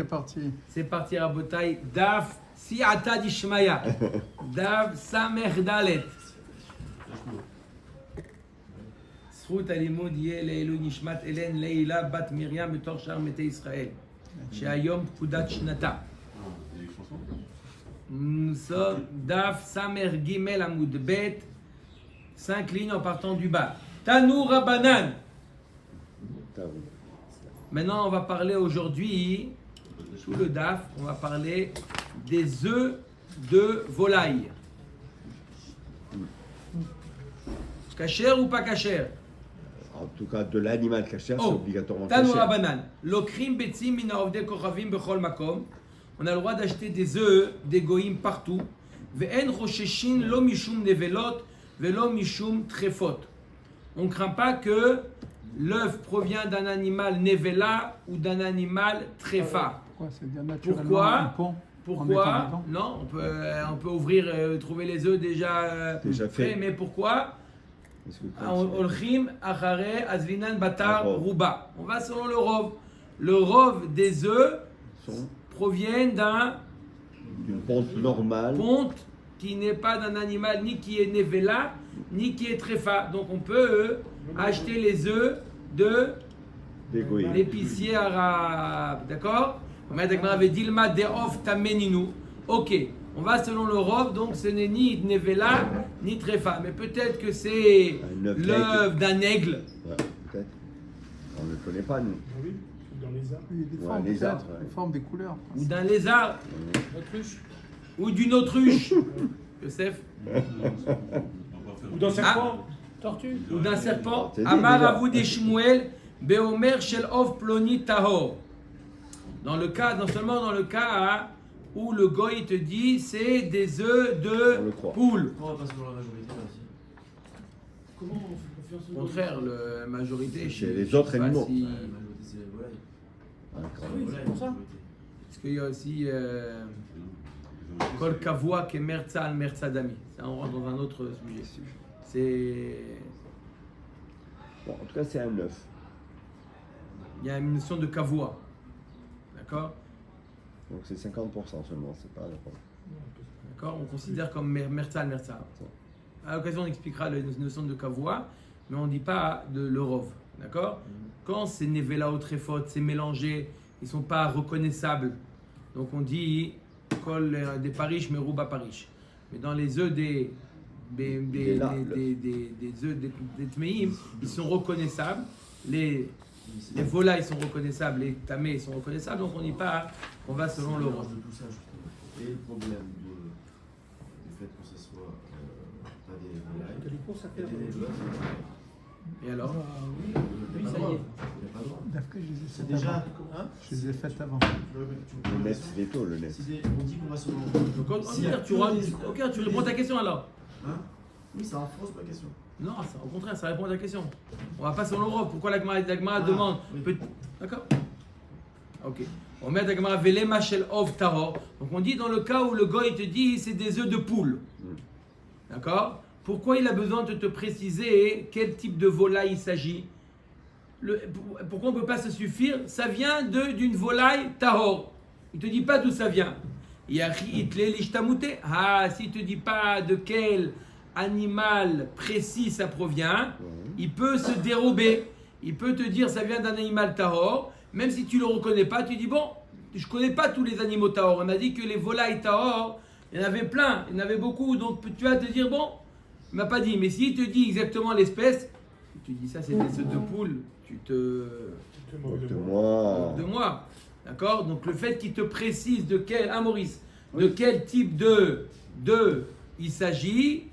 C'est parti. C'est parti, Rabotai. Daf Si'ata Dishmaya. Daf Samer Dalet. זכות הלימוד יהיה לעילוי נשמת אלן לילה בת מרים בתור שאר מתי ישראל שהיום פקודת שנתה. דף סמר ג' עמוד ב' 5 lignes en partant du bas. Tanou Rabanan. Maintenant on va parler aujourd'hui, sous le daf, on va parler des œufs de volaille. Kasher ou pas kasher? En tout cas, de l'animal kasher, c'est obligatoirement kasher. kasher. Banan. Lokrim betzim min haovdei kochavim bechol makom. On a le droit d'acheter des œufs des goïms partout. Ve'en rosheshin lo mishum nevelot velo mishum trefot. On ne craint pas que l'œuf provient d'un animal nevela ou d'un animal trefa. Pourquoi? C'est-à-dire naturellement Pourquoi? Non, on peut ouvrir, trouver les œufs déjà faits, mais pourquoi? Olchim achare azvinan batar ruba. On va selon le rov. Le rov des œufs proviennent d'une ponte normale. Ponte qui n'est pas d'un animal ni qui est nevela ni qui est trefa. Donc on peut acheter les œufs de l'épicier arabe. D'accord? Dilma deof tameninu. Ok. On va selon le rov, donc ce n'est ni nevela ni trefa. Mais peut-être que c'est l'œuf d'un aigle. Ouais, peut-être. On ne le connaît pas, nous. Oui, dans les arbres. Oui, des formes, lézard, des formes, des couleurs. Ou d'un lézard. Autruche. Ou d'une autruche. Yosef. Ou d'un serpent. Tortue. Ou d'un serpent. Amar avou de Shmuel, beomer shel of ploni tahor. Dans le cas, non seulement dans le cas où le goy te dit c'est des œufs de poule. Comment on va pas selon la majorité là aussi? Comment on fait confiance Au contraire, la majorité chez les autres animaux. La majorité c'est la volaille. Oui, c'est pour ça. Parce qu'il y a aussi Kol Kavua qui est Merza al Merza Dami. Ça, on rentre dans un autre sujet. C'est. Bon, en tout cas, c'est un œuf. Il y a une notion de Kavua. D'accord? Donc c'est 50% seulement, c'est pas la pomme. D'accord? On considère comme Merza al Merza. À l'occasion, on expliquera la notion de Kavua, mais on ne dit pas de l'Eurov. D'accord? Quand c'est Nevela ou Trefot, c'est mélangé, ils ne sont pas reconnaissables. Donc on dit Kol des Parish, mais Rouba Parish. Mais dans les œufs des œufs des Tmeim, ils sont reconnaissables. Les volailles sont reconnaissables, les tamés sont reconnaissables, donc on dit pas, on va selon le rang. Et le problème du fait que ce soit pas des volailles, Et alors? oui, ça y est. C'est déjà. Je les ai faites avant. Le net, c'est veto, le net. On dit qu'on va selon Donc, tu réponds à ta question alors? Hein? Oui, ça enfonce ma question. Non, au contraire, ça répond à ta question. On va pas selon le rang. Pourquoi la Gemara demande? Oui. D'accord? Ok. On met la Gemara Velema shel ov tahor. Donc on dit dans le cas où le goy te dit c'est des œufs de poule. D'accord? Pourquoi il a besoin de te préciser quel type de volaille il s'agit? Pourquoi on ne peut pas se suffire? Ça vient d'une volaille tahor. Il ne te dit pas d'où ça vient. Ah, s'il ne te dit pas de quel animal précis ça provient, il peut se dérober. Il peut te dire ça vient d'un animal tahor. Même si tu ne le reconnais pas, tu dis bon, je ne connais pas tous les animaux tahor. On a dit que les volailles tahor, il y en avait plein, il y en avait beaucoup. Donc tu vas te dire bon, il ne m'a pas dit. Mais s'il te dit exactement l'espèce, tu dis ça c'est des œufs de poule, tu te moques de moi. D'accord? Donc le fait qu'il te précise de quel, Maurice, de quel type de il s'agit,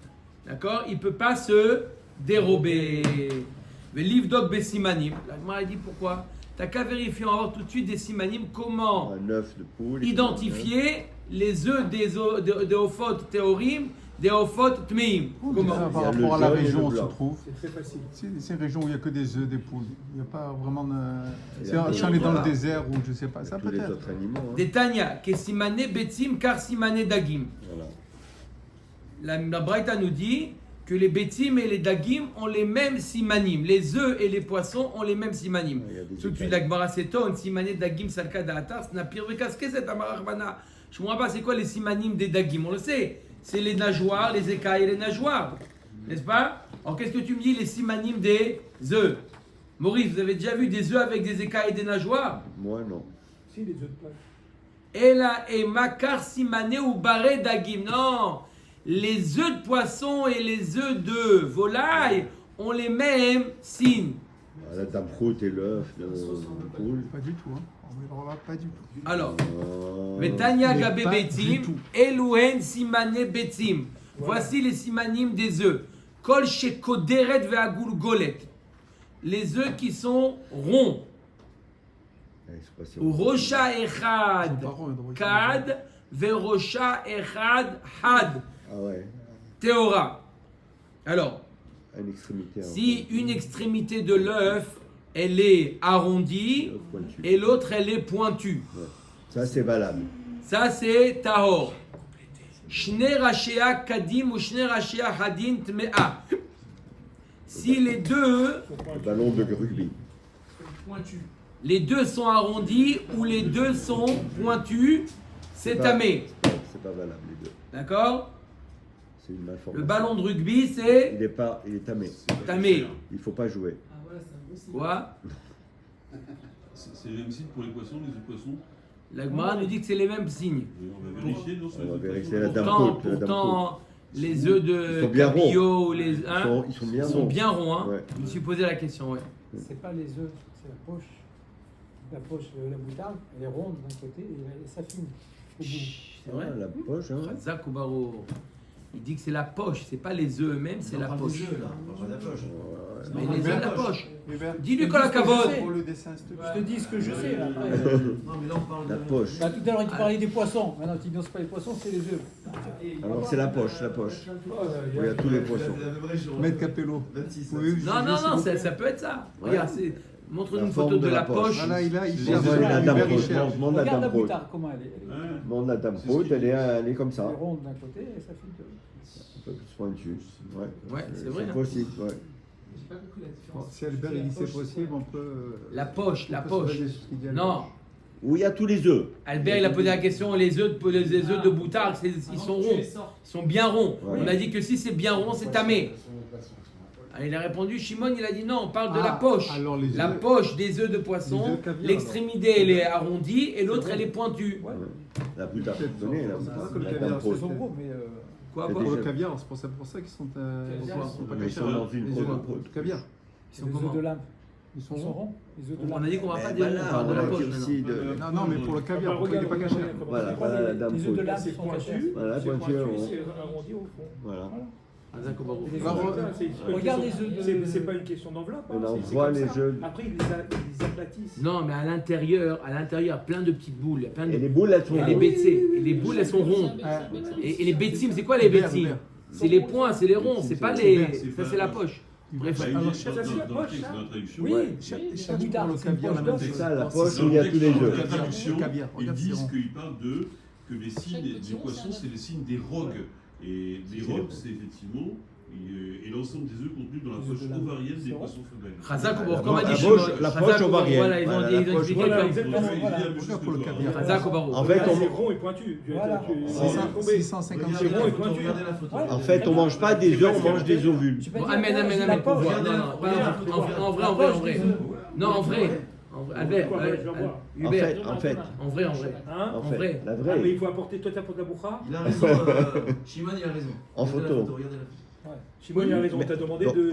d'accord? Il ne peut pas se dérober. Le livre d'Og Bessimanim, la Gemara dit pourquoi? Tu n'as qu'à vérifier, on va voir tout de suite des simanim, comment un œuf de poule, identifier les œufs des Ophot Théorim, des Ophot Tmeim. Comment? Par rapport à la région où on se trouve. C'est très facile. C'est une région où il n'y a que des œufs, des poules. Il n'y a pas vraiment de... Si on est dans le désert ou je ne sais pas, ça peut les être. autres animaux. Des Tanya, Kesimane Betzim, Kar Simane Dagim. Voilà. La Braïta nous dit que les betim et les dagim ont les mêmes simanim. Les œufs et les poissons ont les mêmes simanim. Tout de suite, la Gemara s'étonne. Simané dagim salka da'atar, c'est pire qu'est-ce que c'est amarachbana. Je ne comprends pas, c'est quoi les simanim des dagim? On le sait. C'est les nageoires, les écailles et les nageoires. N'est-ce pas? Alors qu'est-ce que tu me dis, les simanim des œufs? Maurice, vous avez déjà vu des œufs avec des écailles et des nageoires? Moi, non. Si, les œufs de plage. Ela et makar simané ou baré dagim. Non, les œufs de poisson et les œufs de volaille ont les mêmes signes. La damproute et l'œuf de poule. Pas du tout. Hein. Alors là, pas du tout. Alors, Vetania mais gabe pas betim, du tout. Elohen simané betim. Voici les simanim des œufs. Kol shekoderet ve'agul golet. Les œufs qui sont ronds. Ou Rocha echad kad ve'rocha echad had. Ah ouais. Théora. Alors, Une extrémité. si une extrémité de l'œuf, elle est arrondie et l'autre, elle est pointue. Ouais. Ça, c'est valable. Ça, c'est tahor. Shne rashea kadim ou shne rashea hadin tmea. Si les deux, Le ballon de rugby. les deux sont arrondis ou les deux sont pointus, c'est tamé. C'est pas valable, les deux. D'accord? C'est une malformation. Le ballon de rugby, c'est Il est tamé. tamé. Il faut pas jouer. Quoi? C'est le même signe pour les poissons, les œufs de poissons. La Gemara nous dit que c'est les mêmes signes. On va vérifier, non? On va vérifier la Pourtant, damproute. les œufs Ils de sont bien cabillaud, les Ils sont bien ils sont ronds. bien ronds. Hein. Ouais. Je me suis posé la question. Ouais. C'est pas les œufs, c'est la poche. La poche, la moutarde, elle est ronde d'un côté et elle s'affine au bout. C'est vrai. Ah, la poche, hein. Razak ou Baro. Il dit que c'est la poche, c'est pas les œufs eux-mêmes, c'est la poche. On parle pas de la poche. Mais Non, les mais œufs de la la poche. Hubert, Dis-lui qu'on la cavote. pour le dessin, s'il te plaît. Je te dis ce que je sais. Là, après. Non, mais là on parle La de. poche. Bah, tout à l'heure, tu parlais des poissons. Maintenant, tu dis non, c'est pas les poissons, c'est les œufs. Alors, c'est la poche. Il y a tous les poissons. Maître Capello. 26. Oui, oui, Non, je non, sais non, beaucoup. ça peut être ça. Ouais. Regarde, montre-nous La une forme photo de de la la poche. poche. Voilà, il On cherche. voit la Hubert, il damproute. cherche. On demande la Regarde la damproute. moutarde, comment elle est. On demande la damproute, elle est comme ça. Elle est ronde d'un côté et ça fait deux. Un peu plus pointue. Ouais, c'est vrai, hein. possible, ouais. Bon, si Albert il dit c'est possible, on peut. La poche, la on peut se poche. baser sur ce qu'il dit Non, Albert. Où il y a tous les œufs. Albert il a posé la question, les œufs de boutard, ils sont ronds. Ils sont bien ronds. Ouais. On a dit que si c'est bien rond, c'est tamé. Alors, il a répondu, Shimon, il a dit non, on parle de la Ah, poche. alors les La œufs- poche des œufs de les poisson, œufs caviar, l'extrémité elle est arrondie et l'autre elle est pointue. La plus tard donnée, là. que le La caviar, damproute. Ils sont gros, mais. Quoi, Et quoi Pour le déjà- caviar, c'est pour ça qu'ils sont. Pourquoi Ils sont pas Mais ils cachés. sont dans une Les peau œufs de de poule. caviar. Ils sont les comment œufs de lame. Ils sont Ils sont ronds. ronds. Les œufs de On a lame. dit qu'on va pas Ben dire, voilà, on parle de la on a poche dit maintenant. aussi de- Non, mais pour le caviar, pourquoi il n'est pas caché? Voilà, voilà la Les œufs de damproute. lame C'est sont cachés. pointu, Voilà, c'est pointu, pointu, on- c'est arrondi au fond. Voilà. Razak ou Baro. Les Va œufs de voir. lame. C'est pas une Regarde question- les œufs de- c'est pas une question d'enveloppe. On hein, en c'est voit comme les ça. œufs. Après, ils les aplatissent. Non, mais à l'intérieur, il y a plein de petites boules. Il y a plein de... Et les boules, elles sont Et les rondes. bétsés, et les boules elles sont rondes. Et les bétsimes, c'est quoi les Hubert, bétsimes? Hubert. C'est les points, c'est les ronds, c'est pas les. Ça c'est la poche. Bref, Bah, Alors, dans cherche le la texte, poche, dans la traduction, Oui, Cherche la pour moutarde, le c'est une caviar, poche la d'os. même C'est ça, la chose. poche dans où il y a le tous texte, les dans œufs. la traduction, Le caviar, ils regarde, disent c'est rond. qu'ils parlent que les signes des poissons, c'est les signes des rogues. Et les rogues, c'est effectivement et l'ensemble des œufs contenus dans la poche ovarienne des poissons femelles. Razak ou La Baro, comme a dit poche- Shimon. la Razak poche ou Baro, ovarienne. voilà, ils ont Voilà, dit- la ils ont poche expliqué Voilà, comme. exactement. Donc, il dit la même Voilà chose pour le que toi. caviar. Razak ou Baro. En fait, C'est rond et pointu. Voilà. C'est tombé. 650 C'est rond et pointu. Regardez la photo. En fait, on mange pas des œufs, on mange des ovules. Tu peux Bon, dire, amène, regarde, amène, la amène, pour poche. voir. Non, non, pas en vrai, en vrai, en vrai. Non, en vrai. Albert, Pourquoi, je vais voir. Hubert, En fait, en vrai, en vrai. Hein en En vrai. fait, la Ah, mais vraie, il faut apporter, toi t'apportes la bourra. Il a raison. Shimon, il a raison. En Regardez photo. la regardez la photo. Shimon, il a raison, Mais- t'as demandé donc, de.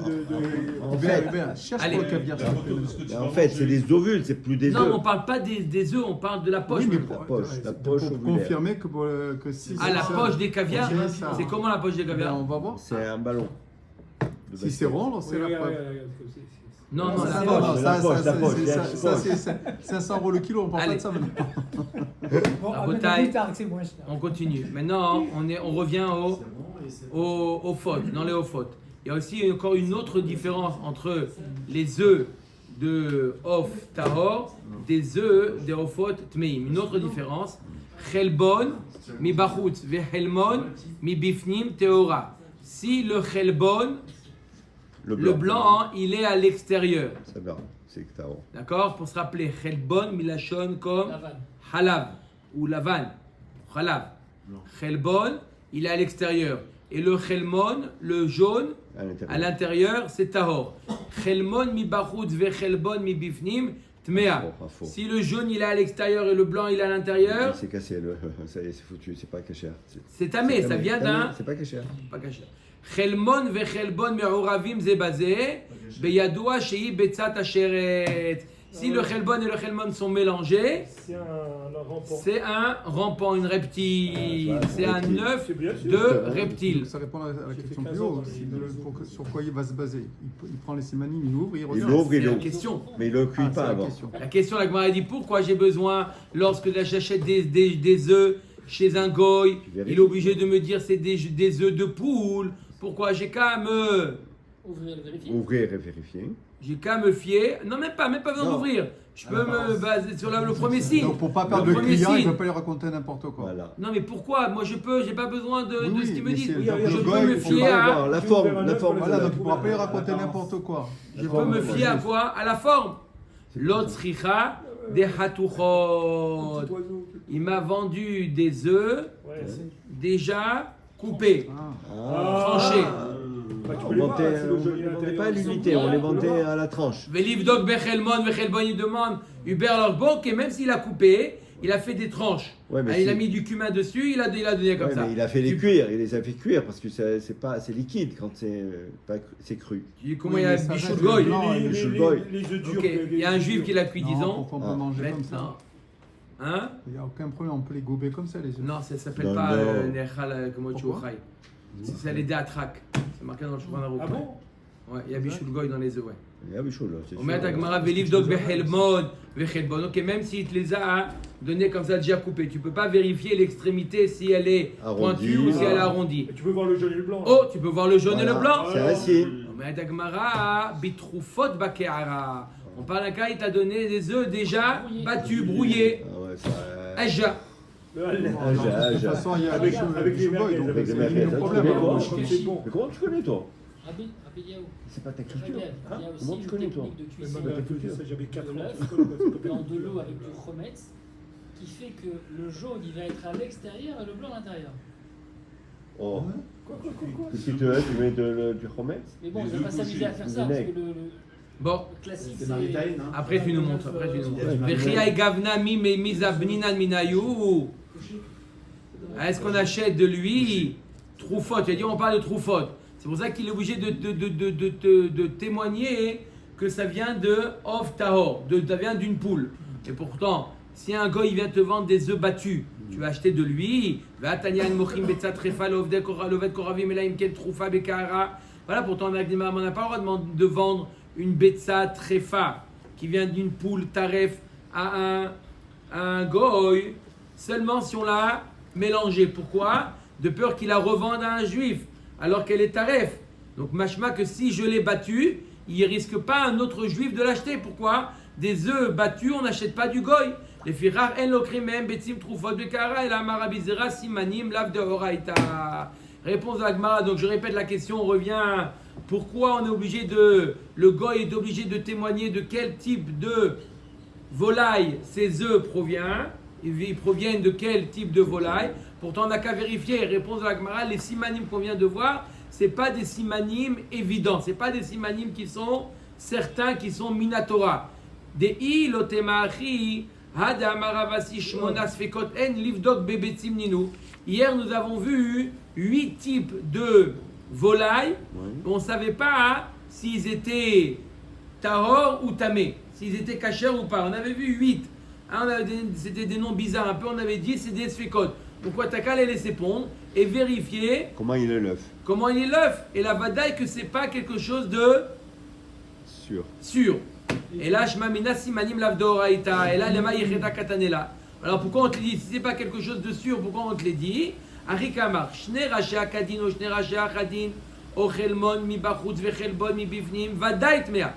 en Hubert, fait, Hubert, cherche Allez. pour le caviar. La photo de ce que tu vas en fait, c'est manger. des ovules, c'est plus des Non, mais œufs. on parle pas des œufs, on parle de la poche. Oui, mais maintenant. pour, la poche pour ovulaire. confirmer que si Ah, la c'est ça- poche des caviars, c'est ça. c'est comment la poche des Ben, caviars? on va voir. C'est un ballon. De Si c'est rond, alors c'est la preuve. Non, non, Ça, la non, poche. non, la ça, poche, ça, la c'est- poche, ça, la ça, poche. c'est 500 euros le kilo, on parle pas Allez. de ça maintenant. Bon, La amène la bouteille. moutarde, c'est moins cher. On continue. Maintenant, on revient aux fautes, dans les hauts fautes. Il y a aussi encore une autre différence entre les œufs de Off Tahor, des œufs des Ofot Tmeim. Une autre différence. Chelbon, mi bachutz, ve helmon, mi bifnim, teora. si le chelbon, le blanc, hein, il est à l'extérieur. Ça va, c'est que t'as. D'accord? Pour se rappeler, chelbon, milachon comme La vanne. halav ou lavan. Halav. Chelbon, il est à l'extérieur. Et le chelmon, le jaune, à l'intérieur, c'est tahor. Chelmon mi bachutz ve chelbon mi bifnim tmea. Si le jaune il est à l'extérieur et le blanc il est à l'intérieur, C'est cassé, ça y est, c'est foutu, c'est pas caché. c'est tamé, ça vient d'un. C'est pas caché. pas caché. Chelmon ve chelbon me'oravim ze bazeh, beyadoua shei betzat asheret. Si le chelbon et le chelmon sont mélangés, C'est un rampant. c'est un rampant, une reptile. C'est un œuf C'est bien sûr. de reptile. Ça répond à la fait question 15 plus ans, haut. Sur quoi il va se baser. Il prend les simanim, il ouvre, il revient. Il ouvre, C'est il la ouvre. question. Mais il le cuit c'est pas la avant. question. La question, la Gemara dit pourquoi j'ai besoin, lorsque j'achète des œufs chez un goy, il est obligé de me dire c'est des œufs de poule. Pourquoi j'ai qu'à me Ouvrir le vérifier. Ouvrir et vérifier. J'ai qu'à me fier. Non, même pas besoin Non. d'ouvrir. Je peux me baser sur le premier signe. Donc pour pas perdre le premier client, il signe. ne veut pas lui raconter n'importe quoi. Voilà. Non, mais pourquoi? Moi, j'ai pas besoin de Oui, ce qu'il me mais dit. c'est- Oui, Je le peux goy, me il faut fier à. La forme, la forme. Voilà, donc tu ne pourras pas lui Ouais. raconter n'importe quoi. Je peux me fier à quoi? À la forme. L'autre sricha des hatuchot. Petit oiseau. Il m'a vendu des œufs Ouais, c'est- déjà coupés, tranchés. Bah, tu On peux les voir, vendait, c'est le on joli les vendait intérieur. pas à l'unité, on les vendait à la tranche. Velivdok bechelmon, il demande Hubert leur banque, et même s'il a coupé, il a fait des tranches. Ouais, mais Ah, il a si- mis du cumin dessus, il a donné comme Ouais, ça. mais il a fait les Tu- cuire, il les a fait cuire parce que c'est liquide quand c'est cru. Tu dis comment Oui, il y a mais ça Bichou reste Goy? blanc. Les- et les- le les- goy. les œufs durs. Ok, il y a un juif qui l'a cuit, Non, disons. pourquoi on peut manger comme ça? Maintenant. Hein? Il n'y a aucun problème, on peut les gober comme ça, les œufs. Non, ça s'appelle Non, pas non. Nechal comme Pourquoi? Chouchai. C'est les Atrak. C'est marqué dans le Shulchan Aruch. Ah bon? Ouais, il y a Bichou Goy dans les œufs, ouais. Il y a Bichou là, c'est sûr. Omer Agmara Velivdok bechelmon, vechelbon. Ok, même s'il te les a donnés comme ça déjà coupés, tu peux pas vérifier l'extrémité si elle est Arrondie. pointue ou si elle est Ah. arrondie. Et tu peux voir le jaune et le blanc. Oh, tu peux voir le jaune et le Voilà. blanc. C'est un signe. Omer Agmara bitroufot bakeara. On parle d'un cas, il t'a donné des œufs déjà battus, brouillés. Ah ouais, ça. Aja. Le halal. Non, de toute façon, il y a Avec- Bichou avec les Goy, merguez, donc avec c'est les le merguez. problème. Tu alors. connais, Comme c'est bon. Mais comment tu connais toi Rabbi Yaou. C'est pas ta Très culture. bien. Il y a aussi Comment tu une connais, toi technique de Mais cuisson moi, j'ai fait ça, j'avais 4 ans. de l'œuf c'est pas possible. dans de l'eau avec du chometz qui fait que le jaune il va être à l'extérieur et le blanc à l'intérieur. Oh. Quoi Qu'est-ce que tu veux? Tu mets du chometz? Mais bon, Les il ne va œufs pas s'amuser à faire ça parce que le Bon, classique C'est c'est. Maritaine, hein. après tu nous montres. Après tu nous montres. Ouais. Vechia gavna mi me mizabninan minayou. Est-ce qu'on achète de lui troufot? Tu as dit on parle de troufot. C'est pour ça qu'il est obligé de témoigner que ça vient de of tahor, ça vient d'une poule. Et pourtant, si un goy vient te vendre des œufs battus, tu vas acheter de lui. Voilà, pourtant on n'a pas le droit de vendre une betsa trefa qui vient d'une poule taref à un goy seulement si on l'a mélangée. Pourquoi? De peur qu'il la revende à un juif alors qu'elle est taref. Donc machma que si je l'ai battue, il risque pas un autre juif de l'acheter. Pourquoi? Des œufs battus, on n'achète pas du goy. Les firar en lokrimem betzim trufot bekara et la marabizera simanim lav de horaïta. Réponse de la Gemara. Donc je répète la question, on revient. Pourquoi on est obligé le goy est obligé de témoigner de quel type de volaille ces œufs proviennent? Ils proviennent de quel type de volaille? Pourtant on n'a qu'à vérifier. Réponse de la Gemara, les simanim qu'on vient de voir, c'est pas des simanim évidents, c'est pas des simanim qui sont certains, qui sont minatora. Des ilotemachi hada maravasi shmona sfekot en livdok bebetzim ninu. Hier nous avons vu 8 types de volailles. On ne savait pas s'ils étaient tahor ou tamé, s'ils étaient kasher ou pas. On avait vu 8. C'était des noms bizarres un peu. On avait dit c'est des sfekot. Pourquoi t'as qu'à les laisser pondre et vérifier Comment il est l'œuf? comment il est l'œuf. Et la vadaï que c'est pas quelque chose de sûr. Et là, shmamina simanim lavdoraita. Et là, lema yicheta katanela. Alors pourquoi on te dit si c'est pas quelque chose de sûr, pourquoi on te le dit? Arikamar, shne rashi akadin ou shne rashi akadin, ochelmon mi bachutz vechelbon mi bifnim, vadaït mea.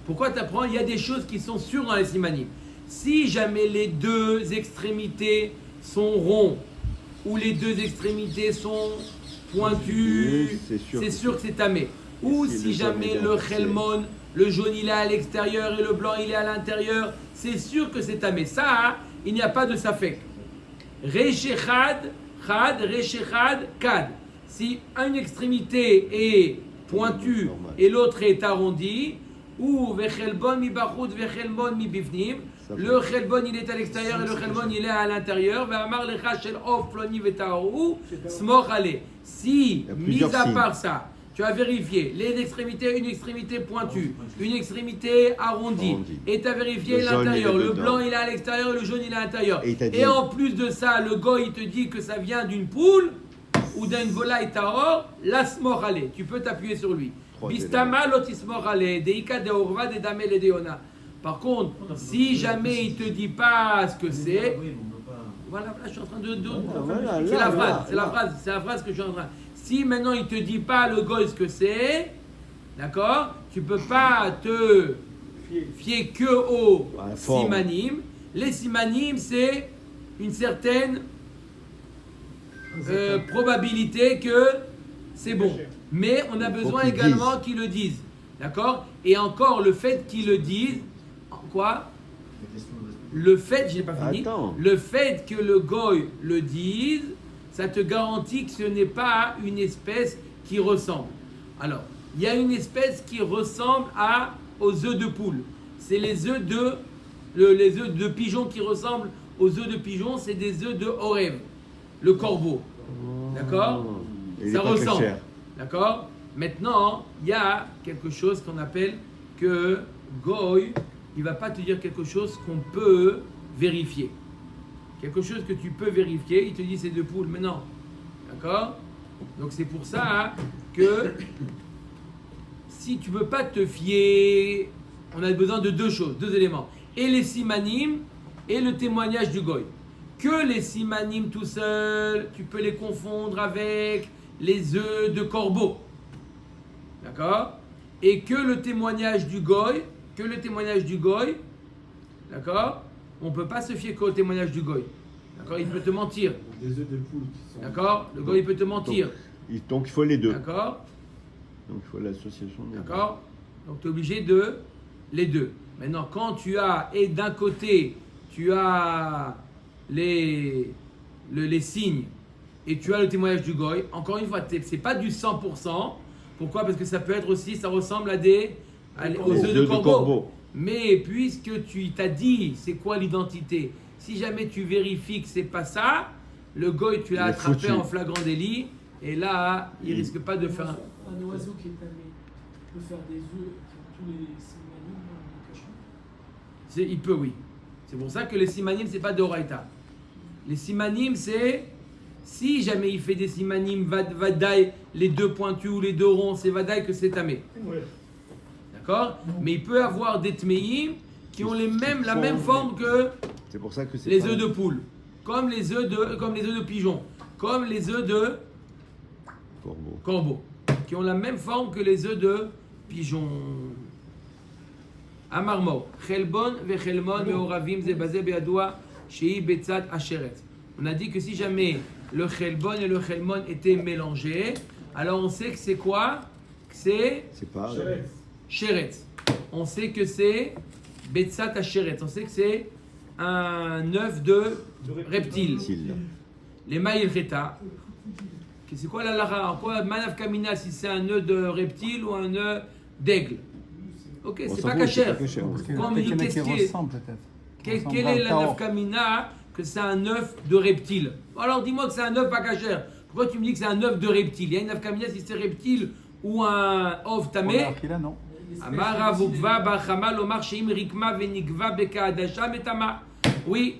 Pourquoi tu apprends? Il y a des choses qui sont sûres dans les simanim. Si jamais les deux extrémités sont ronds ou les deux extrémités sont pointu, c'est sûr que c'est tamé. Ou si jamais le chelmon, le jaune il est à l'extérieur et le blanc il est à l'intérieur, c'est sûr que c'est tamé. Ça, hein, il n'y a pas de safek. Reshechad, chad, reshechad, kad. Si une extrémité est pointue et l'autre est arrondie, ou vechelbon mi bachut, vechelbon mi bifnim, le chelbon il est à l'extérieur et le chelbon il est à l'intérieur. Ve'amar lecha shel of ploni vetaru smor ale. Si, mis à part ça, tu as vérifié les extrémités, une extrémité pointue, une extrémité arrondie, et tu as vérifié l'intérieur. Le blanc il est à l'extérieur et le jaune il est à l'intérieur. Et en plus de ça, le goy il te dit que ça vient d'une poule ou d'une volaille tahor, la smor ale. Tu peux t'appuyer sur lui. Bistama lotismor ale, deika de orva de damel et deona. Par contre, si jamais il ne te dit pas ce que c'est, voilà, je suis en train de c'est la phrase que je suis en train. Si maintenant il ne te dit pas le goy ce que c'est, d'accord, tu ne peux pas te fier que au simanim. Les simanim, c'est une certaine probabilité que c'est bon. Mais on a besoin également qu'ils le disent. D'accord? Et encore, le fait qu'ils le disent, quoi? Le fait, je n'ai pas fini. Le fait que le goy le dise, ça te garantit que ce n'est pas une espèce qui ressemble. Alors, il y a une espèce qui ressemble aux œufs de poule. C'est les œufs de pigeon qui ressemblent aux œufs de pigeon, c'est des œufs de Horev, le corbeau. D'accord? Ça ressemble. D'accord? Maintenant, il y a quelque chose qu'on appelle que goy, il ne va pas te dire quelque chose qu'on peut vérifier. Quelque chose que tu peux vérifier, il te dit c'est deux poules, mais non. D'accord? Donc c'est pour ça que si tu ne veux pas te fier, on a besoin de deux choses, deux éléments. Et les simanim et le témoignage du goy. Que les simanim tout seuls, tu peux les confondre avec les œufs de corbeau. D'accord? Et que le témoignage du goy, d'accord? On ne peut pas se fier qu'au témoignage du goy. D'accord? Il peut te mentir. Des œufs de poule qui sont... D'accord? Le goy il peut te mentir. Donc il faut les deux. D'accord? Donc il faut l'association. D'accord? Donc tu es obligé de les deux. Maintenant, quand tu as, et d'un côté, tu as les signes et tu as le témoignage du goy, encore une fois, c'est pas du 100%. Pourquoi? Parce que ça peut être aussi, ça ressemble aux œufs de corbeau. Mais puisque tu t'as dit c'est quoi l'identité, si jamais tu vérifies que c'est pas ça, le goy tu l'as attrapé en flagrant délit et là il risque pas de faire un oiseau qui est tamé peut faire des œufs qui ont tous les simanim dans le cachot. Il peut, oui. C'est pour ça que les simanim c'est pas de Horaïta. Les simanim c'est si jamais il fait des simanim vadaï, les deux pointus ou les deux ronds, c'est vadaï que c'est tamé. Ouais. D'accord? Mais il peut avoir des tmeïm qui ont la même forme que c'est pour ça que c'est les œufs de poule, comme les œufs de pigeon, comme les œufs de corbeau, qui ont la même forme que les œufs de pigeon. Amarmo, chelbon vechelmon veoravim zebazé beadoua shei betzat asheret. On a dit que si jamais le chelbon et le chelmon étaient mélangés, alors on sait que c'est quoi? C'est pas Sheretz. On sait que c'est Betsat Sheretz. On sait que c'est un œuf de reptile. Les Maïl Reta. C'est quoi la lara? En quoi Manav Kamina si c'est un œuf de reptile ou un œuf d'aigle? Ok, c'est pas cachère. Quand on me dit quelle est la nafkamina que c'est un œuf de reptile? Alors dis-moi que c'est un œuf pas cachère. Pourquoi tu me dis que c'est un œuf de reptile? Il y a une nafkamina si c'est reptile ou un ov tamé. Oui.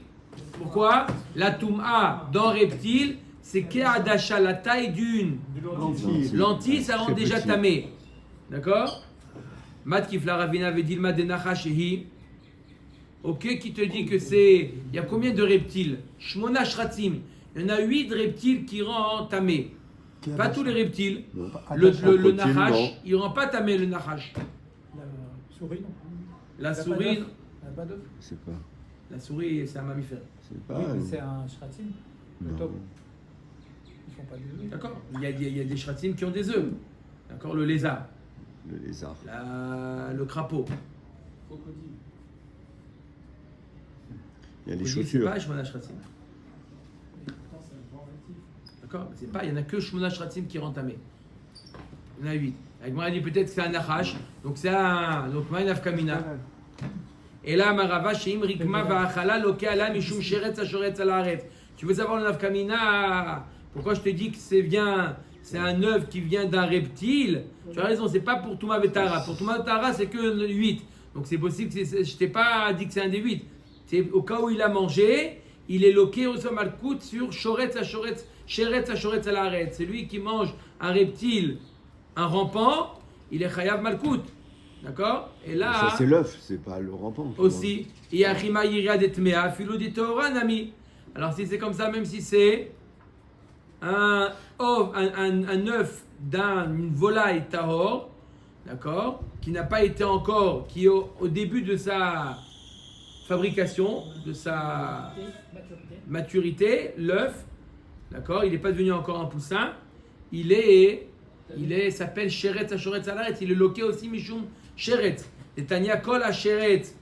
Pourquoi? La touma dans reptile, c'est ke'adasha, la taille d'une lentille, ça rend déjà tamé. D'accord? Mat kifla ravina vedilma de nachashehi. Ok, qui te dit que c'est. Il y a combien de reptiles? Shmona shratzim. Il y en a 8 reptiles qui rendent tamé. Pas tous les reptiles. Le nachash, il ne rend pas tamé le nachash. La souris, non. La souris. C'est pas. La souris, c'est un mammifère. C'est pas. Oui, mais c'est un shratim. Le top. font pas des œufs. D'accord. Il y a des shratim qui ont des œufs. D'accord. Le lézard, Le lézard. le crapaud. Crocodile. Il y a les C'est chaussures. pas shmona shratim. Mais pourtant, c'est un grand rétif. D'accord. C'est pas. Il y en a que shmona shratim qui rentrent tamé. Il y en a 8. Avec moi, il dit peut-être que c'est un nachash. Donc c'est un. Donc ma nafkamina. Et là, Marava, Sheim Rikma Va'achala, Loke Ala, Mishum Sheretz Ashoretz Alaret. Tu veux savoir le nafkamina? Pourquoi je te dis que c'est un œuf qui vient d'un reptile? Tu as raison, c'est pas pour Touma Vetara. Pour Touma Vetara, c'est que le 8. Donc c'est possible que je t'ai pas dit que c'est un des 8. C'est au cas où il a mangé, il est loqué au Somalkout sur Shoretz Ashoretz, Sheretz Ashoretz Alaret. C'est lui qui mange un reptile, un rampant, il est Chayav Malkout. D'accord? Et là. Ça, c'est l'œuf, c'est pas le rampant. Aussi, il y a Rima Yira Detmea, Philo de Torah, Nami. Alors, si c'est comme ça, même si c'est un œuf d'une volaille Tahor, d'accord, qui n'a pas été encore, qui est au début de sa fabrication, de sa maturité, l'œuf, d'accord, il n'est pas devenu encore un poussin, il s'appelle Sheretz Ashoretz Alaret, il est loqué aussi Mishum Sheretz. Et Tania Kol Asheretz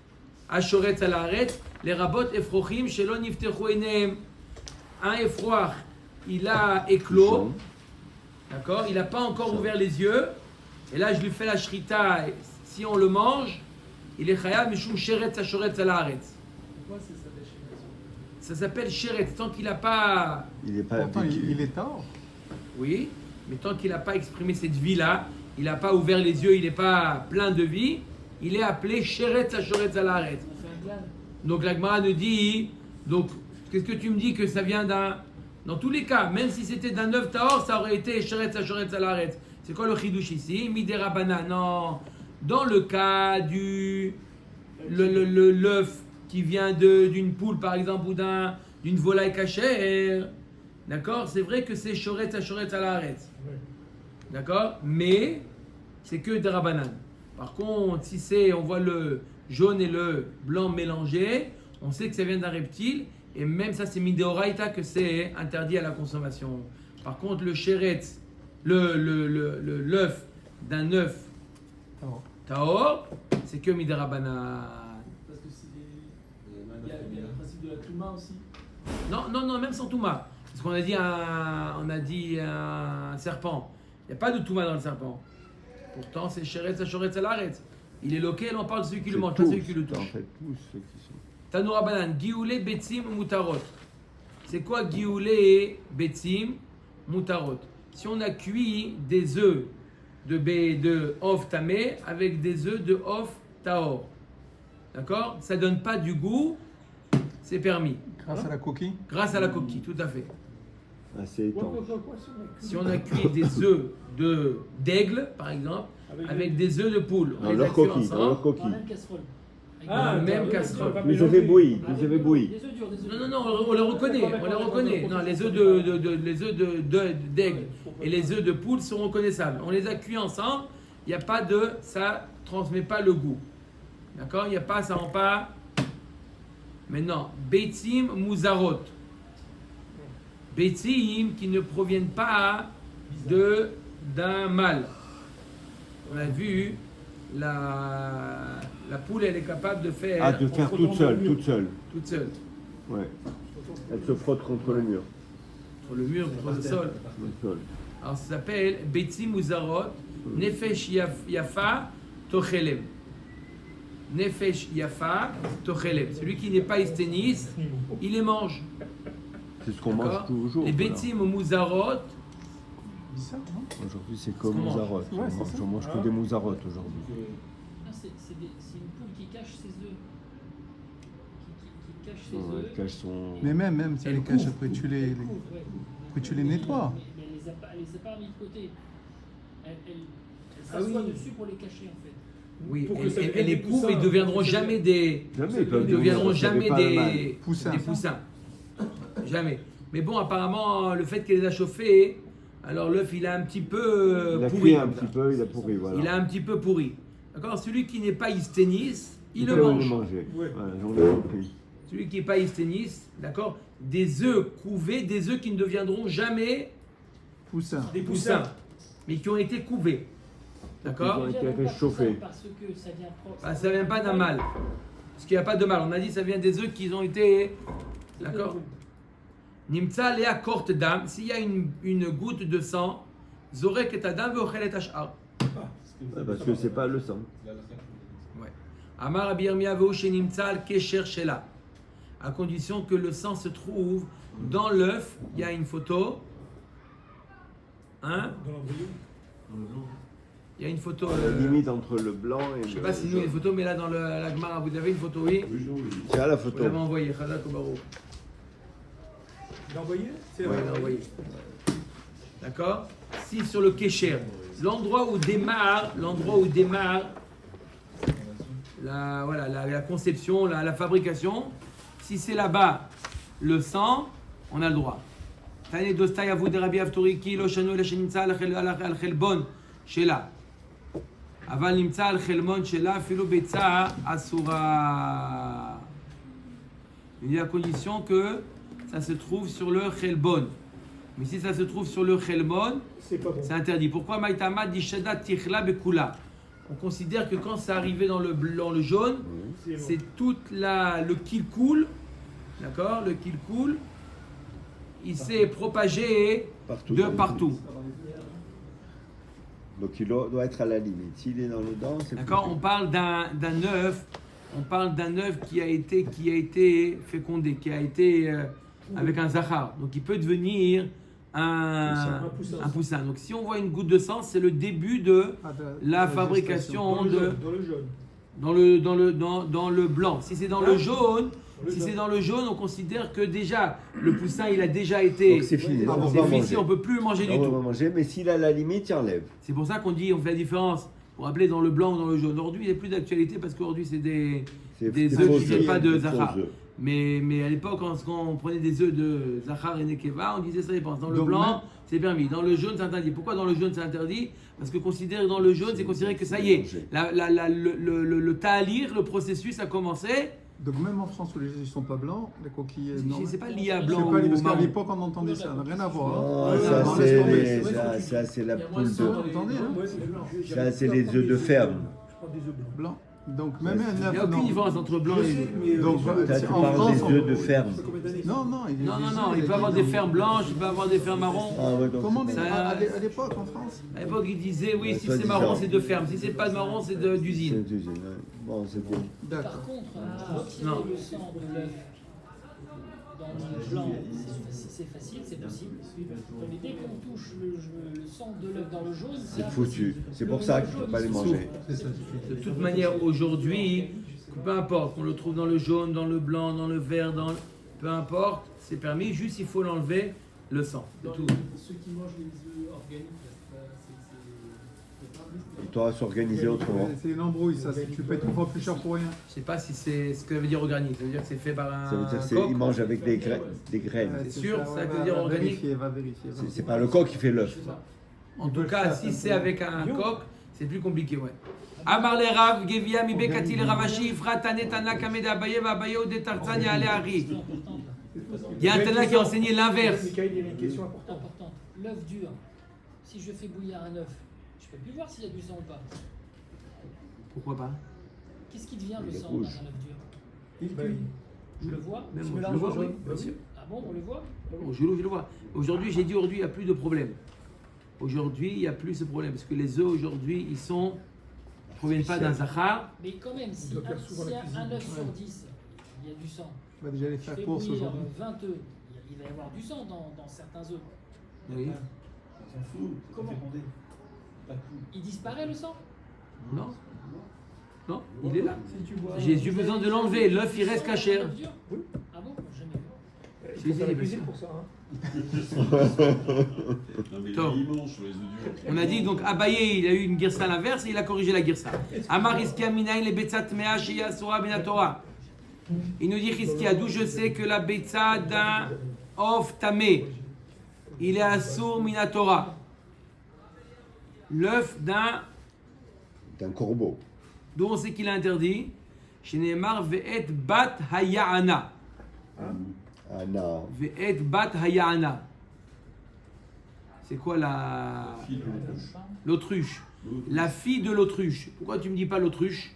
Ashoretz Alaret, les rabot Efrochim, Shelo Niftechu Enehem. Un effroir, il a éclos, d'accord, il n'a pas encore ouvert les yeux, et là je lui fais la shrita, et si on le mange, il est Chayav Mishum Sheretz Ashoretz Alaret. Pourquoi c'est ça déchet? Ça s'appelle Sheretz, tant qu'il n'a pas. Il est pas Pourtant, appliqué. il est tard. Oui, mais tant qu'il n'a pas exprimé cette vie-là, il n'a pas ouvert les yeux, il n'est pas plein de vie, il est appelé Sheretz Ashoretz Alaret. Ça fait un glane. Donc la Gemara nous dit, donc qu'est-ce que tu me dis que ça vient d'un... Dans tous les cas, même si c'était d'un œuf tahor, ça aurait été Sheretz Ashoretz Alaret. C'est quoi le chidouche ici? Midera Bana. Non, dans le cas du... l'œuf qui vient d'une poule par exemple ou d'une volaille cachère, d'accord, c'est vrai que c'est Sheretz Ashoretz Alaret. D'accord? Mais c'est que des rabanan. Par contre, si on voit le jaune et le blanc mélangés, on sait que ça vient d'un reptile, et même ça c'est midéoraïta que c'est interdit à la consommation. Par contre, le sheretz, l'œuf d'un œuf tahor, c'est que midérabanan. Parce que c'est il y a le principe de la Touma aussi. Non, même sans touma. Parce qu'on a dit un serpent. Il n'y a pas de touma dans le serpent. Pourtant, c'est sheretz ashoretz alaret. Il est loqué, on parle de celui qui le mange, pas celui qui le touche. En fait, tous ceux qui sont. Tanoura banan, gioulé betzim mutarot. C'est quoi gioulé betzim mutarot? Si on a cuit des œufs de off tamé avec des œufs de off tahor, d'accord? Ça donne pas du goût, c'est permis. Grâce à la coquille. Grâce à la coquille, tout à fait. Assez étanche. Si on a cuit des œufs d'aigle, par exemple, avec des œufs de poule, on Dans les leur a cuits coquille, dans ensemble. leur Dans coquille. la même casserole. Dans la même casserole. Vous avez bouilli, vous avez bouilli. Des œufs durs, des œufs durs. Non, on les reconnaît, on les reconnaît. Non, les œufs d'aigle et les œufs de poule sont reconnaissables. On les a cuits ensemble, il n'y a pas de... ça transmet pas le goût. D'accord? Il n'y a pas, ça rend pas... Maintenant, Beitzim Muzarot. Beitzim qui ne proviennent pas d'un mâle. On a vu, la poule, elle est capable de faire... Ah, de faire toute seule. Toute seule. Ouais. Elle se frotte contre le mur. Sur le mur, contre le sol. Le sol. Alors ça s'appelle Beitzim Muzarot, Nefesh Yafa Tochelem. Nefesh Yafa Tochelem. Celui qui n'est pas isténis, il les mange. C'est ce qu'on mange D'accord? toujours. Les Beitzim Muzarot, Bizarre, non? Aujourd'hui, c'est comme Ce qu'on mange. mouzarotte. Ouais, c'est ça. Je mange que des mouzarottes aujourd'hui. Non, c'est une poule qui cache ses œufs. Qui cache ses Ouais, œufs. elle cache son. Mais même si Elle elle les cache, couvre. après tu les Elle couvre, ouais. après tu les nettoies. Mais elle les a pas mis de côté. Elle Ah s'assoit oui. dessus pour les cacher en fait. oui, Pour que ça elle devienne les des couvre, ils poussins. ne deviendront jamais des... Jamais, Ils ne deviendront jamais des Poussins. poussins. Jamais. Mais bon, apparemment, le fait qu'elle les a chauffés, alors l'œuf, il a un petit peu Il a pourri. cuit un comme petit ça. peu, il a pourri, voilà. Il a un petit peu pourri. D'accord? Celui qui n'est pas isténis, il le peut mange. manger. Ouais. Voilà, j'en ai compris. Celui qui n'est pas isténis, d'accord? Des œufs couvés, des œufs qui ne deviendront jamais Poussins. Des poussins, poussins. mais qui ont été couvés. D'accord? Qui a été chauffé. Parce que ça vient propre. Bah, ça vient pas d'un mâle. Parce qu'il n'y a pas de mâle. On a dit que ça vient des œufs qui ont été. D'accord? Nimtza lea kort dam. S'il y a une goutte de sang, zorek et adam veochel et ashar. Parce que c'est pas le sang. Ouais. Amar Rabbi Yirmiyahu shenimtza al kesher shela. À condition que le sang se trouve dans l'œuf. Il y a une photo. Hein? Dans l'embryo. Dans le blanc. Il y a une photo. La limite entre le blanc et le. Je sais pas si nous il y a une photo, mais là dans la Gemara, vous avez une photo, oui? Oui, non, oui. Tiens la Vous photo. l'avez envoyé, Khadak Obaro. Il a envoyé. C'est Oui, il l'a envoyé. D'accord? Si sur le Kesher, l'endroit où démarre la conception, la fabrication, si c'est là-bas le sang, on a le droit. Tane dostay avou de Rabbi Avtori ki lo shanu la shenimtza al chelbon shela. Aval nimtza al chelbon shela filu betza asura. Il y a condition que ça se trouve sur le chelbon. Mais si ça se trouve sur le chelbon, C'est pas bon. c'est interdit. Pourquoi Maïtama dit Shada Tichla Bekula? On considère que quand c'est arrivé dans le blanc, le jaune, C'est bon. c'est toute le qu'il coule, d'accord? Le qu'il coule, il s'est propagé Partout. de partout. Donc il doit être à la limite. S'il est dans le dent, c'est D'accord? On parle d'un œuf, qui a été fécondé, qui a été avec un zachar. Donc il peut devenir un poussin. Donc si on voit une goutte de sang, c'est le début de la fabrication Dans le jaune. dans le blanc. Si c'est dans le jaune, on considère que déjà le poussin il a déjà été. Donc c'est fini. Ah, On C'est va fini, manger. on peut plus manger du On tout. va manger, mais s'il a la limite, il enlève. C'est pour ça qu'on dit, on fait la différence. Pour appeler dans le blanc ou dans le jaune. Aujourd'hui, il n'y a plus d'actualité parce qu'aujourd'hui c'est des œufs faux qui ne viennent pas de des faux zachar. œufs. Mais à l'époque, quand on prenait des œufs de zachar et nekeva, on disait ça dépend. Dans le Donc, blanc, c'est permis. Dans le jaune, c'est interdit. Pourquoi dans le jaune, c'est interdit? Parce que considéré dans le jaune, c'est considéré que ça y est. Le ta'alir, le processus a commencé. Donc même en France où les œufs ne sont pas blancs, les coquilles. C'est pas lié à C'est blanc pas ou parce qu'à marron. l'époque on entendait ça, ça n'a rien à voir. Oh, Ouais, ça non, c'est laisse tomber. la Il y a moins poule de sang de. dans les- Attendez, hein. Ouais, c'est blanc. Ça c'est les œufs de ferme. Je prends des œufs blancs. Blanc. Donc même un Il n'y a œuf aucune non. différence entre blanc Je et sais, mais Donc, Là, tu en parles France, des œufs de ferme. Non, il peut avoir des fermes blanches, il peut avoir des fermes marrons. Ah ouais, donc Comment c'est on pas- dit à l'époque en France? À l'époque, ils disaient oui, Ouais, si toi, c'est dis marron, ça. c'est de ferme. Si c'est pas de marron, c'est d'usine. c'est usine, ouais. Bon, c'est bon. D'accord. Par contre, retirer Non. le sang de l'œuf dans le blanc, c'est facile, c'est possible. Mais dès qu'on touche le sang de l'œuf dans le jaune, C'est foutu. C'est pour ça qu'il ne faut pas les manger. De toute manière, aujourd'hui, peu importe qu'on le trouve dans le jaune, dans le blanc, dans le vert, peu importe, c'est permis. Juste, il faut l'enlever le sang. C'est Dans tout. ceux qui mangent les œufs organiques, là, c'est pas Il doit s'organiser autrement. C'est une embrouille ça, tu payes 3 fois plus cher pour rien. Je sais pas si c'est ce que veut dire organique. Ça veut dire que c'est fait par un Ça veut dire coq. qu'ils mangent avec des graines. C'est sûr, ça veut dire va organique. vérifier, va vérifier. C'est pas le coq qui fait l'œuf. En tout cas, si c'est avec un coq, c'est plus compliqué, ouais. Amar le Rav, Gevia mi bekati le Ravashi, Ifra Tane Tana Kameda Abaye, Abaye ou de Tarzani Ale Ari. Il y a un Tana qui a enseigné l'inverse. Michael, il y a une question importante. important. L'œuf dur, si je fais bouillir un œuf, je peux plus voir s'il y a du sang ou pas. Pourquoi pas? Qu'est-ce qui devient le Il est sang rouge. dans un œuf dur? Bah, Je le vois. Même Tu moi, mélanges je le vois, au oui, jaune. bien sûr. Ah bon, on le voit? Bon, je le vois. Aujourd'hui, j'ai dit aujourd'hui, il n'y a plus de problème. Aujourd'hui, il n'y a plus ce problème. Parce que les œufs, aujourd'hui, ils ne proviennent pas d'un zachar. Mais quand même, si doit faire souvent la un cuisine. 9 sur 10, il y a du sang. On va déjà aller Je faire fais course bouillir aujourd'hui. 20 œufs, il va y avoir du sang dans certains œufs. Oui. On s'en fout, ça Comment fait fonder. Pas tout. Il disparaît le sang? Non. Non, il est là. Si tu vois- J'ai besoin de l'enlever. L'œuf, il reste caché. L'œuf dur? Ah bon? Jamais vu. Il Si, faut faire la si, cuisine bien pour ça. Hein. Non, mais Top. il mange sur les œufs durs. On a dit donc Abaye, il a eu une girsa à l'inverse et il a corrigé la girsa. Amar Hiskia Minaï le Betsat Mea Shia Sora Ben Torah. Il nous dit Hiskia, d'où je sais que la Betsa d'un Of Tamé, il est Assour Minatora. L'œuf d'un, C'est un corbeau. d'où on sait qu'il est interdit. Chez Neymar Ve'et Bat Haya'ana. Ah non. Ve'et Bat Haya'ana. C'est quoi la... Fille de l'autruche. L'autruche. La fille de l'autruche. Pourquoi tu me dis pas l'autruche?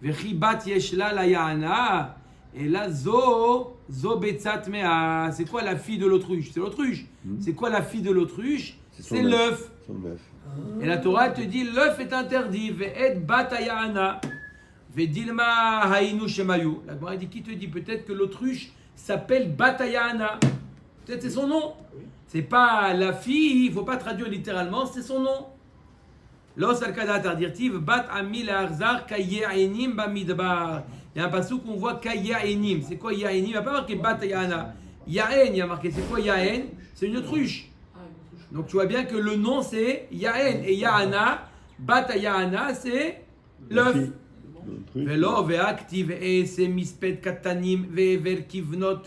Vechibat yeshla la yaana. Et là, zo betzat mea. C'est quoi la fille de l'autruche? C'est l'autruche. C'est quoi la fille de l'autruche? C'est l'œuf. Son œuf. Et la Torah te dit l'œuf est interdit. Ve'et bat yaana. Ve'dilma hainu shemayu. La Torah dit qui te dit peut-être que l'autruche s'appelle bat yaana. Peut-être c'est son nom. C'est pas la fille, il faut pas traduire littéralement, c'est son nom. Los al-Kadat ardirtiv bat amil arzar kaye'enim bamidbar. Il y a un passage qu'on voit kaye'enim. C'est quoi yaenim? Il n'y a pas marqué bat yana. Yaen, il y a marqué. C'est quoi yaen? C'est une autruche. Donc tu vois bien que le nom c'est yaen et yaana. Bat yaana c'est l'œuf. Velo ve'aktiv et c'est misped katanim ve'ever kivnot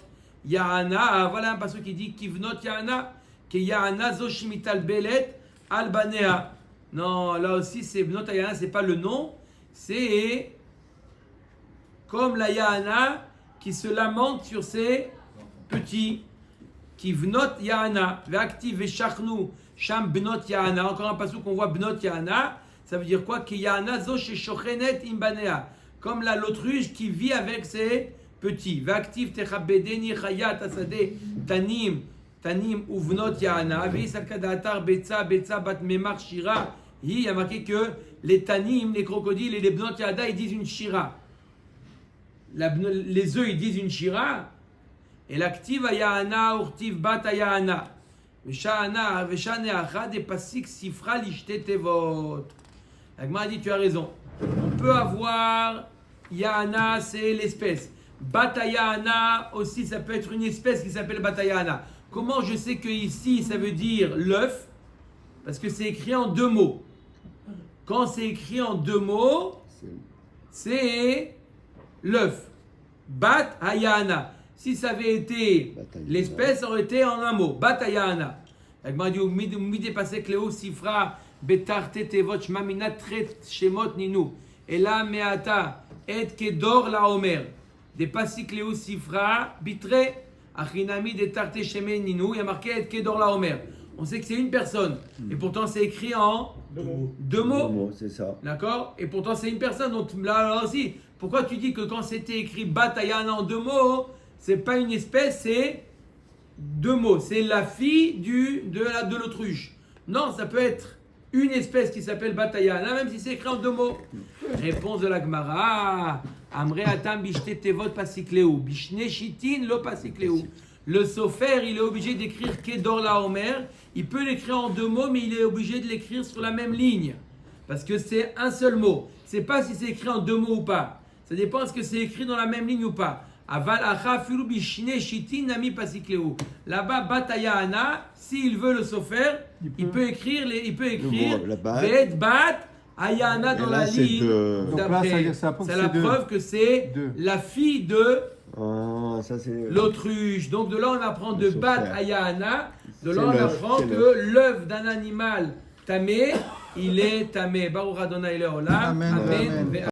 yaana. Voilà un passage qui dit kivnot yaana. Que yaana zo shimital belet al banea. Non, là aussi c'est bnot yaana, c'est pas le nom, c'est comme la yaana qui se lamente sur ses petits. Kivnot yaana, ve'aktiv ve'shachnu sham bnot yaana. Encore un passage qu'on voit bnot yaana. Ça veut dire quoi? Que yaana zo sheshochenet imbanea. Comme l'autruche qui vit avec ses petits. Ve'aktiv techabedeni chayat asade tanim. Tanim uvnot yaana, ve'isakadatar betza bat memar shira. Il y a marqué que les tanim, les crocodiles et les bnot yaana, ils disent une shira. Les œufs, ils disent une shira. Et l'activ yaana urtiv bat yaana. Veshana achad et pasik sifra lishte tevot. La Gemara dit tu as raison. On peut avoir yaana, c'est l'espèce. Bat yaana aussi, ça peut être une espèce qui s'appelle bat yaana. Comment je sais que ici ça veut dire l'œuf? Parce que c'est écrit en deux mots. Quand c'est écrit en deux mots, c'est l'œuf. Bat hayana. Si ça avait été l'espèce, ça aurait été en un mot. Bat hayana. La Gemara dit midi passé cléo sifra betarte tevot shmamina tret shemot ninu. Et là meata et kedor la omer. Des pasik cléo sifra bitre. Achinami de Tarte Shemen Ninu, il y a marqué Et Kedor la Omer. On sait que c'est une personne. Et pourtant, c'est écrit en deux mots. C'est ça. D'accord? Et pourtant, c'est une personne. Donc là aussi, pourquoi tu dis que quand c'était écrit Batayana en deux mots, c'est pas une espèce, c'est deux mots. C'est la fille de l'autruche. Non, ça peut être une espèce qui s'appelle Batayana, même si c'est écrit en deux mots. Réponse de la Gemara. Amre atam bishte tevot pasikleu. Bishne shitin lo pasikleu. Le sofer, il est obligé d'écrire Kedor la Omer. Il peut l'écrire en deux mots, mais il est obligé de l'écrire sur la même ligne. Parce que c'est un seul mot. C'est pas si c'est écrit en deux mots ou pas. Ça dépend est-ce que c'est écrit dans la même ligne ou pas. Aval acha filu bishne shitin nami pasikleu. Là-bas, batayana, s'il veut le sofer, il peut écrire Ve'et bat. Ayana dans la ligne d'après. C'est la preuve que c'est la fille de l'autruche. Donc de là on apprend de bat Ayana. De là on apprend que l'œuf d'un animal tamé, il est tamé. Baruch Adonai Leolam. Amen.